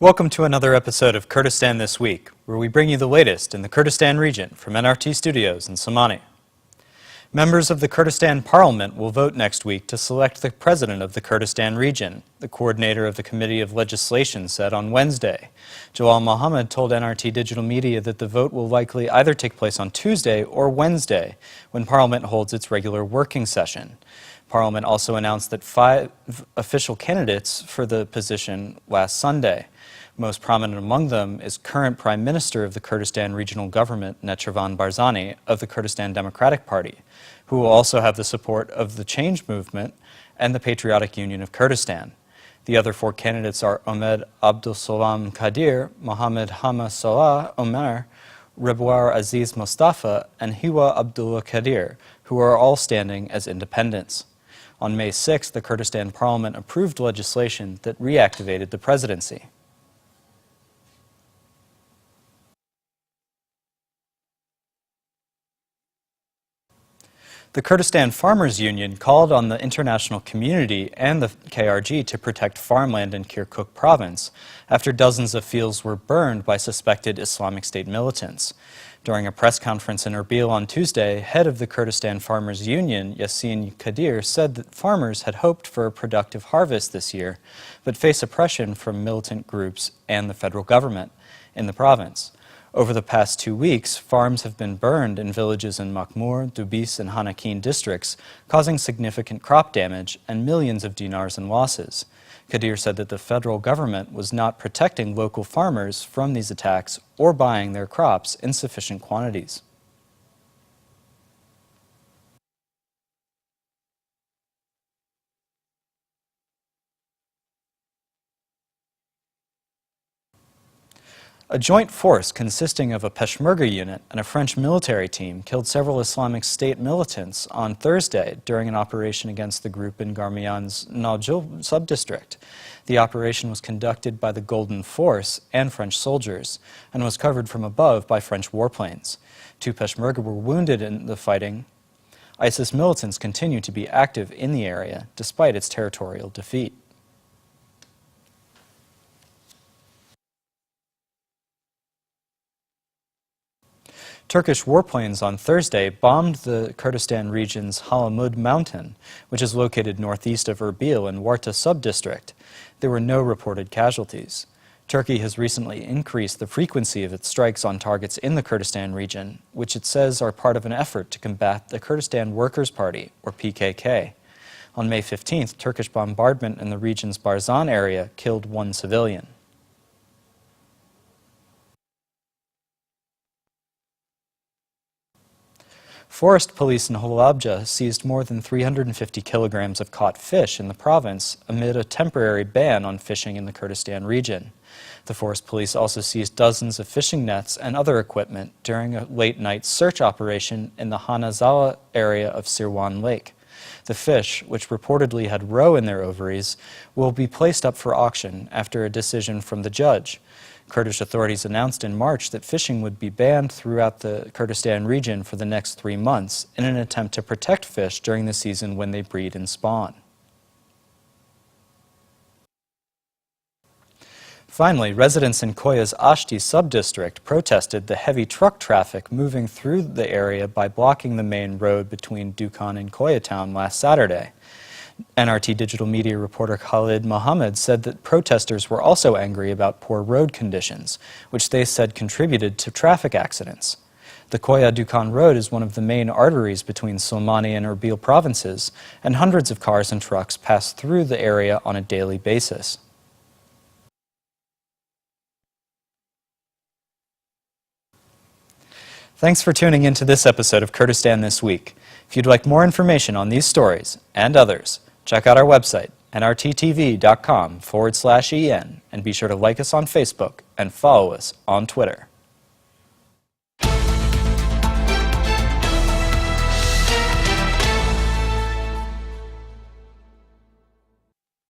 Welcome to another episode of Kurdistan This Week, where we bring you the latest in the Kurdistan region from NRT Studios in Somani. Members of the Kurdistan Parliament will vote next week to select the president of the Kurdistan region, the coordinator of the Committee of Legislation said on Wednesday. Jalal Mohammed told NRT Digital Media that the vote will likely either take place on Tuesday or Wednesday, when Parliament holds its regular working session. Parliament also announced that 5 official candidates for the position last Sunday. Most prominent among them is current Prime Minister of the Kurdistan Regional Government, Nechervan Barzani, of the Kurdistan Democratic Party, who will also have the support of the Change Movement and the Patriotic Union of Kurdistan. The other 4 candidates are Ahmed Abdulsalam Kadir, Mohammed Hama Salah Omar, Rebwar Aziz Mustafa, and Hiwa Abdullah Kadir, who are all standing as independents. On May 6, the Kurdistan Parliament approved legislation that reactivated the presidency. The Kurdistan Farmers Union called on the international community and the KRG to protect farmland in Kirkuk province after dozens of fields were burned by suspected Islamic State militants. During a press conference in Erbil on Tuesday, head of the Kurdistan Farmers Union, Yasin Kadir, said that farmers had hoped for a productive harvest this year, but face oppression from militant groups and the federal government in the province. Over the past 2 weeks, farms have been burned in villages in Makhmur, Dubis, and Hanakin districts, causing significant crop damage and millions of dinars in losses. Kadir said that the federal government was not protecting local farmers from these attacks or buying their crops in sufficient quantities. A joint force consisting of a Peshmerga unit and a French military team killed several Islamic State militants on Thursday during an operation against the group in Garmyan's Najil sub-district. The operation was conducted by the Golden Force and French soldiers and was covered from above by French warplanes. 2 Peshmerga were wounded in the fighting. ISIS militants continue to be active in the area despite its territorial defeat. Turkish warplanes on Thursday bombed the Kurdistan region's Halamund mountain, which is located northeast of Erbil in Warta sub-district. There were no reported casualties. Turkey has recently increased the frequency of its strikes on targets in the Kurdistan region, which it says are part of an effort to combat the Kurdistan Workers' Party, or PKK. On May 15th, Turkish bombardment in the region's Barzan area killed 1 civilian. Forest police in Halabja seized more than 350 kilograms of caught fish in the province amid a temporary ban on fishing in the Kurdistan region. The forest police also seized dozens of fishing nets and other equipment during a late-night search operation in the Hanazala area of Sirwan Lake. The fish, which reportedly had roe in their ovaries, will be placed up for auction after a decision from the judge. Kurdish authorities announced in March that fishing would be banned throughout the Kurdistan region for the next 3 months in an attempt to protect fish during the season when they breed and spawn. Finally, residents in Koya's Ashti sub-district protested the heavy truck traffic moving through the area by blocking the main road between Dukan and Koya town last Saturday. NRT Digital Media reporter Khalid Mohammed said that protesters were also angry about poor road conditions, which they said contributed to traffic accidents. The Koya-Dukan road is one of the main arteries between Somani and Erbil provinces, and hundreds of cars and trucks pass through the area on a daily basis. Thanks for tuning in to this episode of Kurdistan This Week. If you'd like more information on these stories and others, check out our website, nrttv.com/en, and be sure to like us on Facebook and follow us on Twitter.